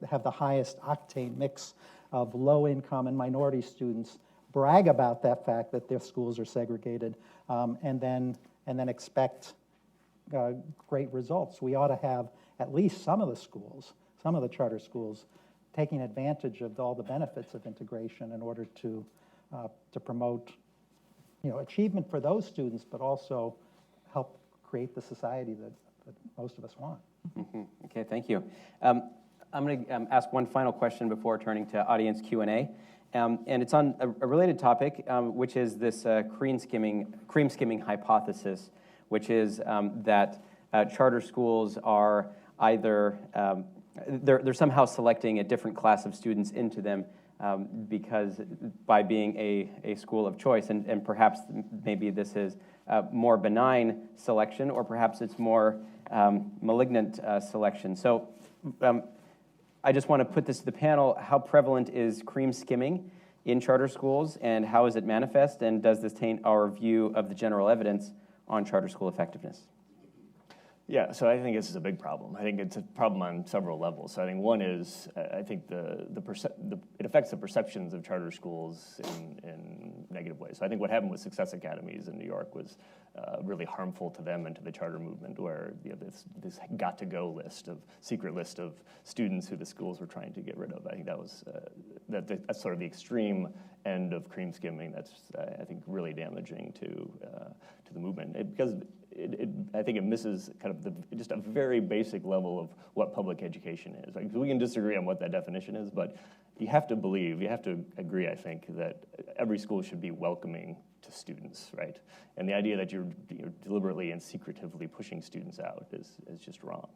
S4: have the highest octane mix of low-income and minority students, brag about that fact that their schools are segregated, and then expect great results. We ought to have at least some of the charter schools, taking advantage of all the benefits of integration in order to promote, achievement for those students, but also help create the society that most of us want.
S1: Mm-hmm. Okay, thank you. I'm going to ask one final question before turning to audience Q&A. And it's on a related topic, which is this cream skimming hypothesis, which is that charter schools are either, they're somehow selecting a different class of students into them because by being a school of choice, and perhaps maybe this is more benign selection, or perhaps it's more malignant selection. So I just want to put this to the panel. How prevalent is cream skimming in charter schools, and how is it manifest, and does this taint our view of the general evidence on charter school effectiveness?
S2: Yeah, so I think this is a big problem. I think it's a problem on several levels. So I think one is, I think it affects the perceptions of charter schools in negative ways. So I think what happened with Success Academies in New York was really harmful to them and to the charter movement, where this got-to-go secret list of students who the schools were trying to get rid of. I think that was that's sort of the extreme end of cream skimming. That's I think really damaging to the movement because. I think it misses kind of just a very basic level of what public education is. Like, we can disagree on what that definition is, but you have to agree, I think, that every school should be welcoming to students, right? And the idea that you're deliberately and secretively pushing students out is just wrong.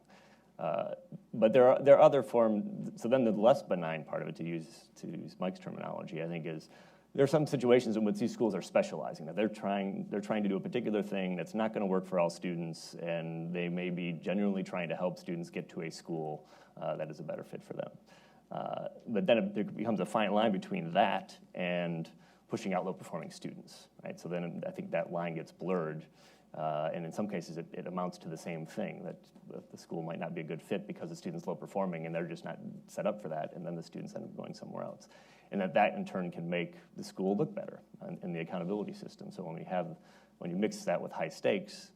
S2: But there are other forms. So then the less benign part of it, to use Mike's terminology, I think, is there are some situations in which these schools are specializing, that they're trying to do a particular thing that's not going to work for all students, and they may be genuinely trying to help students get to a school that is a better fit for them. But then there becomes a fine line between that and pushing out low-performing students, right? So then I think that line gets blurred, and in some cases it amounts to the same thing, that the school might not be a good fit because the student's low-performing and they're just not set up for that, and then the students end up going somewhere else. And that in turn can make the school look better in the accountability system. So when you mix that with high stakes,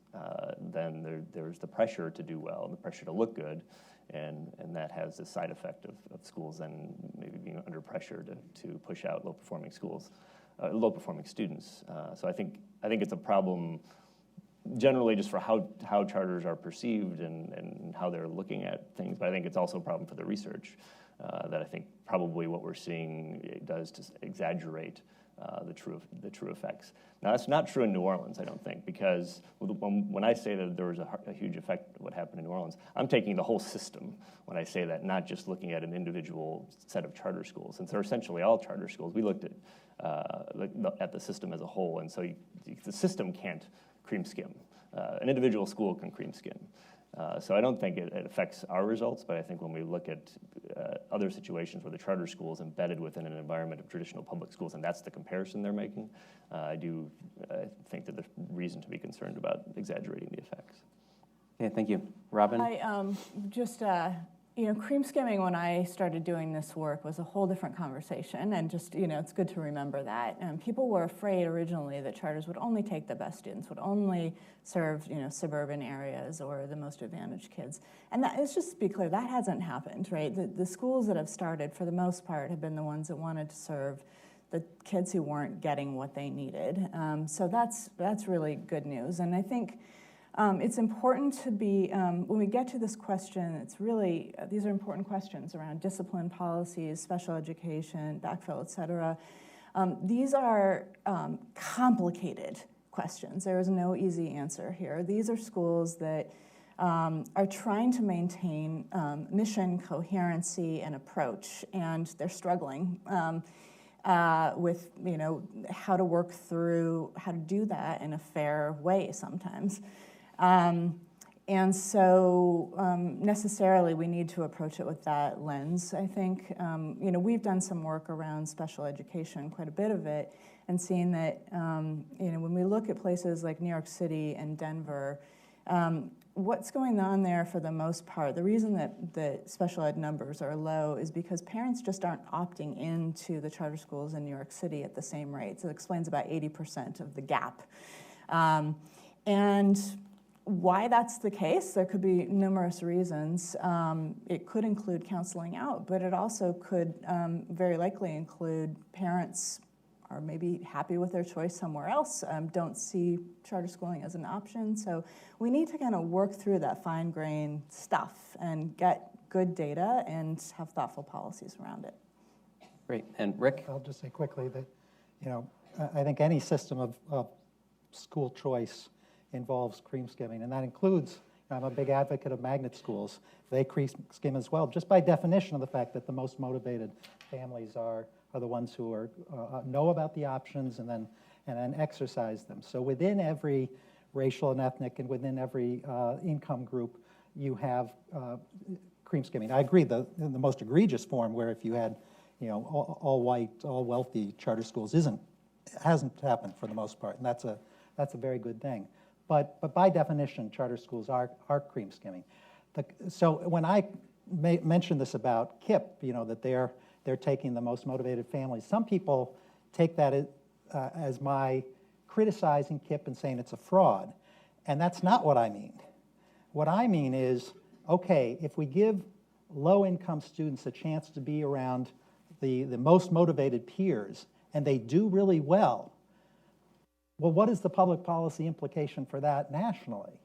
S2: then there's the pressure to do well, the pressure to look good, and that has the side effect of schools then maybe being under pressure to push out low-performing students. So I think it's a problem generally just for how charters are perceived and how they're looking at things, but I think it's also a problem for the research that I think probably what we're seeing does to exaggerate the true effects. Now, that's not true in New Orleans, I don't think, because when I say that there was a huge effect of what happened in New Orleans, I'm taking the whole system when I say that, not just looking at an individual set of charter schools. Since they're essentially all charter schools, we looked at the system as a whole, and so the system can't cream skim. An individual school can cream skim. So I don't think it affects our results, but I think when we look at other situations where the charter school is embedded within an environment of traditional public schools, and that's the comparison they're making, I think that there's reason to be concerned about exaggerating the effects.
S1: Okay, thank you. Robin?
S3: Cream skimming, when I started doing this work, was a whole different conversation, and it's good to remember that. People were afraid originally that charters would only take the best students, would only serve, suburban areas or the most advantaged kids. And let's just be clear, that hasn't happened, right? The schools that have started, for the most part, have been the ones that wanted to serve the kids who weren't getting what they needed. So that's really good news. And I think it's important to be, when we get to this question, it's really, these are important questions around discipline policies, special education, backfill, et cetera. These are complicated questions. There is no easy answer here. These are schools that are trying to maintain mission, coherency, and approach, and they're struggling with how to work through, how to do that in a fair way sometimes. And so necessarily we need to approach it with that lens, I think. We've done some work around special education, quite a bit of it, and seeing that, when we look at places like New York City and Denver, what's going on there for the most part, the reason that the special ed numbers are low is because parents just aren't opting into the charter schools in New York City at the same rate. So it explains about 80% of the gap. And why that's the case, there could be numerous reasons. It could include counseling out, but it also could very likely include parents are maybe happy with their choice somewhere else, don't see charter schooling as an option. So we need to kind of work through that fine-grained stuff and get good data and have thoughtful policies around it.
S1: Great. And Rick?
S4: I'll just say quickly that, I think any system of school choice involves cream skimming, and that includes, I'm a big advocate of magnet schools. They cream skim as well, just by definition of the fact that the most motivated families are the ones who know about the options and then exercise them. So within every racial and ethnic and within every income group, you have cream skimming. I agree, the most egregious form, where if you had all white, all wealthy charter schools, hasn't happened for the most part, and that's a very good thing. But by definition, charter schools are cream skimming. So when I mentioned this about KIPP, that they're taking the most motivated families, some people take that as my criticizing KIPP and saying it's a fraud, and that's not what I mean. What I mean is, okay, if we give low-income students a chance to be around the most motivated peers, and they do really well, well, what is the public policy implication for that nationally?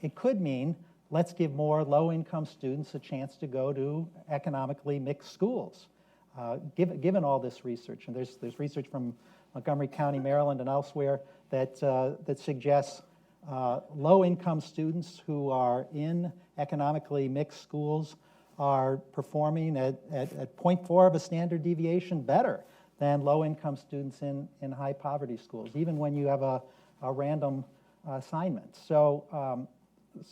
S4: It could mean, let's give more low-income students a chance to go to economically mixed schools. given all this research, and there's research from Montgomery County, Maryland, and elsewhere that suggests low-income students who are in economically mixed schools are performing at 0.4 of a standard deviation better than low-income students in high-poverty schools, even when you have a random assignment. So,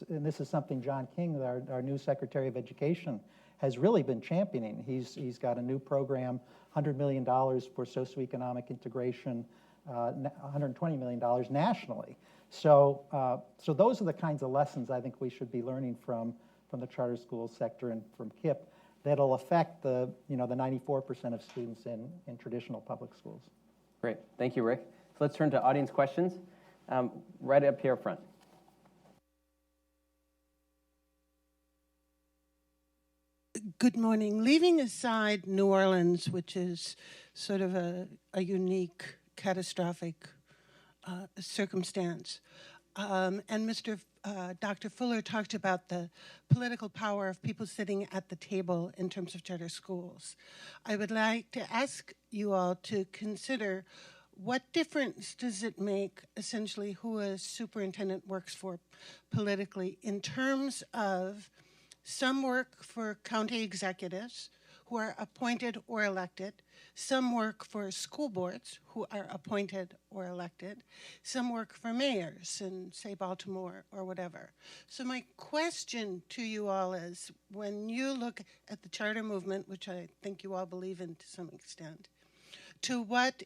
S4: and this is something John King, our new Secretary of Education, has really been championing. He's got a new program, $100 million for socioeconomic integration, $120 million nationally. So, so those are the kinds of lessons I think we should be learning from the charter school sector and from KIPP that'll affect the 94% of students in traditional public schools.
S1: Great, thank you, Rick. So let's turn to audience questions. Right up here front.
S5: Good morning. Leaving aside New Orleans, which is sort of a unique, catastrophic circumstance, and Dr. Fuller talked about the political power of people sitting at the table in terms of charter schools. I would like to ask you all to consider what difference does it make, essentially, who a superintendent works for politically in terms of some work for county executives who are appointed or elected, some work for school boards who are appointed or elected, some work for mayors in, say, Baltimore or whatever. So my question to you all is, when you look at the charter movement, which I think you all believe in to some extent, to what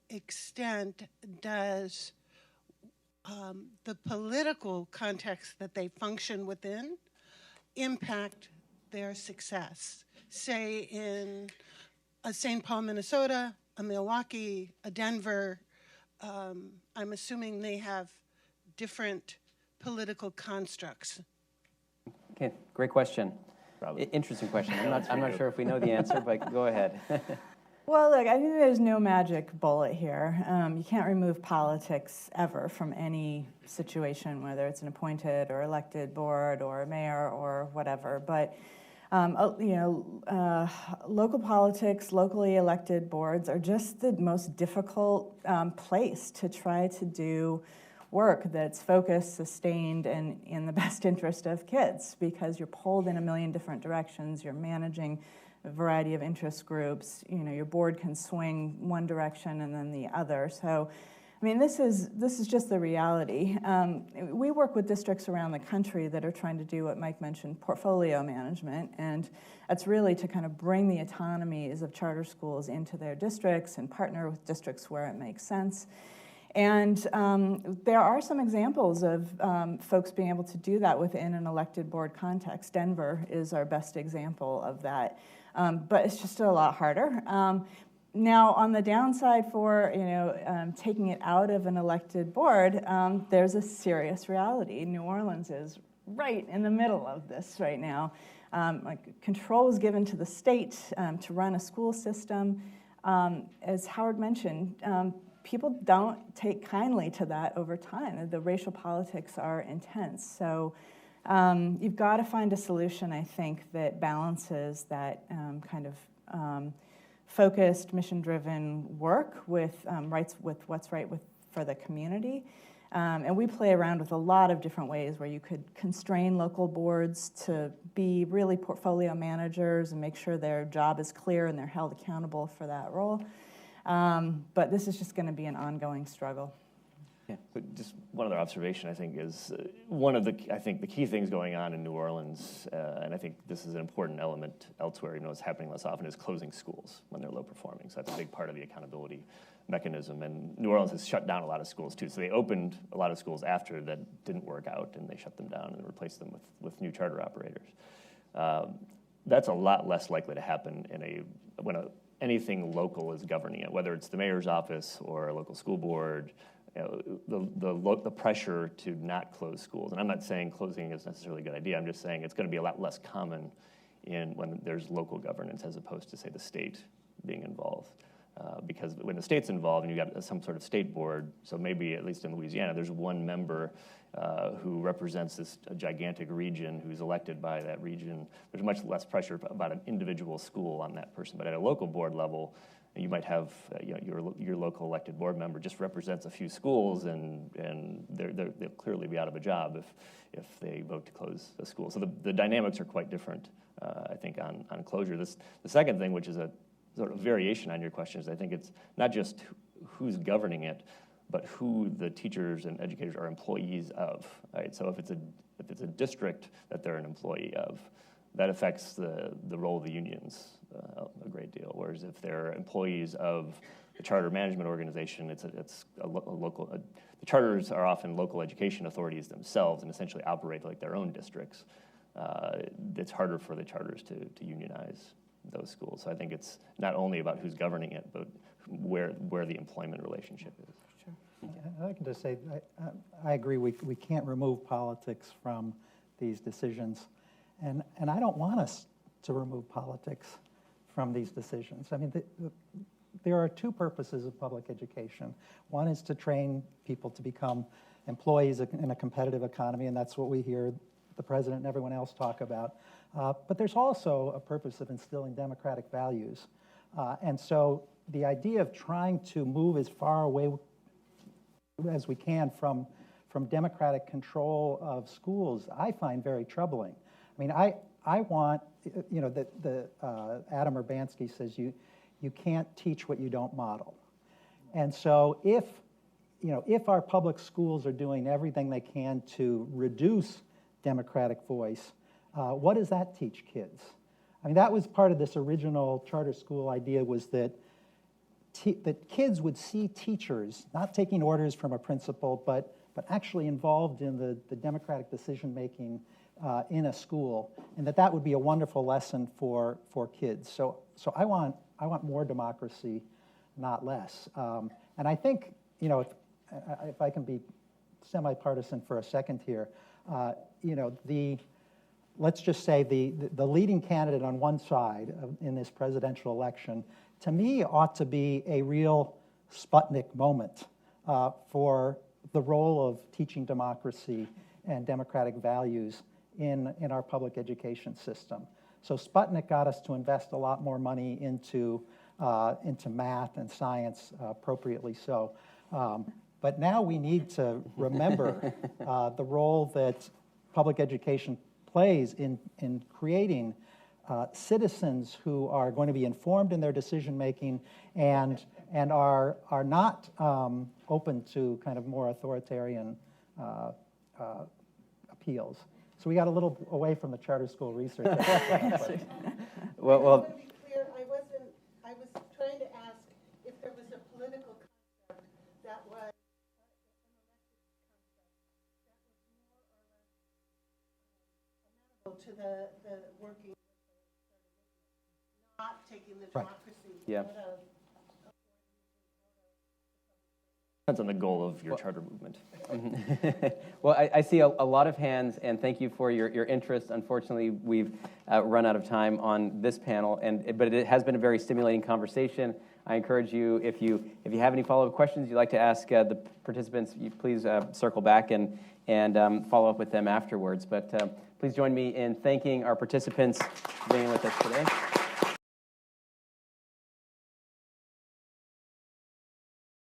S5: extent does the political context that they function within impact their success? Say in a St. Paul, Minnesota, a Milwaukee, a Denver, I'm assuming they have different political constructs.
S1: Okay, great question.
S2: Probably.
S1: Interesting question. I'm not sure if we know the answer, but go ahead.
S3: Well, look, I think there's no magic bullet here. You can't remove politics ever from any situation, whether it's an appointed or elected board or a mayor or whatever. But local politics, locally elected boards are just the most difficult place to try to do work that's focused, sustained, and in the best interest of kids, because you're pulled in a million different directions. You're managing a variety of interest groups. Your board can swing one direction and then the other. So, I mean, this is just the reality. We work with districts around the country that are trying to do what Mike mentioned, portfolio management, and that's really to kind of bring the autonomies of charter schools into their districts and partner with districts where it makes sense. And there are some examples of folks being able to do that within an elected board context. Denver is our best example of that. But it's just a lot harder. Now, on the downside for taking it out of an elected board, there's a serious reality. New Orleans is right in the middle of this right now. Control is given to the state to run a school system. As Howard mentioned, people don't take kindly to that over time. The racial politics are intense. So you've got to find a solution, I think, that balances that kind of focused, mission-driven work with what's right for the community. And we play around with a lot of different ways where you could constrain local boards to be really portfolio managers and make sure their job is clear and they're held accountable for that role. But this is just going to be an ongoing struggle.
S2: Yeah. But just one other observation, I think, is one of the key things going on in New Orleans, and I think this is an important element elsewhere, it's happening less often, is closing schools when they're low performing. So that's a big part of the accountability mechanism. And New Orleans has shut down a lot of schools too. So they opened a lot of schools after that didn't work out, and they shut them down and replaced them with new charter operators. That's a lot less likely to happen when anything local is governing it, whether it's the mayor's office or a local school board. The pressure to not close schools. And I'm not saying closing is necessarily a good idea. I'm just saying it's going to be a lot less common when there's local governance as opposed to, say, the state being involved. because when the state's involved and you got some sort of state board, so maybe at least in Louisiana, there's one member who represents this gigantic region who's elected by that region. There's much less pressure about an individual school on that person. But at a local board level, you might have your local elected board member just represents a few schools, and they'll clearly be out of a job if they vote to close a school. So the dynamics are quite different, I think, on closure. The second thing, which is a sort of variation on your question, is I think it's not just who's governing it, but who the teachers and educators are employees of. Right? So if it's a district that they're an employee of, that affects the role of the unions a great deal. Whereas if they're employees of the charter management organization, it's a local. The charters are often local education authorities themselves and essentially operate like their own districts. It's harder for the charters to unionize those schools. So I think it's not only about who's governing it, but where the employment relationship is.
S4: I can just say, I agree, we can't remove politics from these decisions. And I don't want us to remove politics from these decisions. I mean, there are two purposes of public education. One is to train people to become employees in a competitive economy, and that's what we hear the president and everyone else talk about. But there's also a purpose of instilling democratic values. And so the idea of trying to move as far away as we can from democratic control of schools, I find very troubling. I mean, I want, Adam Urbanski says you can't teach what you don't model. And so if our public schools are doing everything they can to reduce democratic voice, what does that teach kids? I mean, that was part of this original charter school idea, was that that kids would see teachers not taking orders from a principal, but actually involved in the democratic decision-making in a school, and that would be a wonderful lesson for kids. So I want more democracy, not less. And I think, if I can be semi-partisan for a second here, let's just say the leading candidate on one side in this presidential election, to me, ought to be a real Sputnik moment for the role of teaching democracy and democratic values in our public education system. So Sputnik got us to invest a lot more money into math and science, appropriately so. But now we need to remember the role that public education plays in creating citizens who are going to be informed in their decision making and are not open to kind of more authoritarian appeals. So we got a little away from the charter school research.
S1: Well,
S5: I want to be clear. I was trying to ask if there was a political concept that was to the working, not taking the democracy out of.
S2: Depends on the goal of your charter movement.
S1: Well, I see a lot of hands, and thank you for your interest. Unfortunately, we've run out of time on this panel, but it has been a very stimulating conversation. I encourage you, if you have any follow-up questions you'd like to ask the participants, please circle back and follow up with them afterwards. But please join me in thanking our participants for being with us today.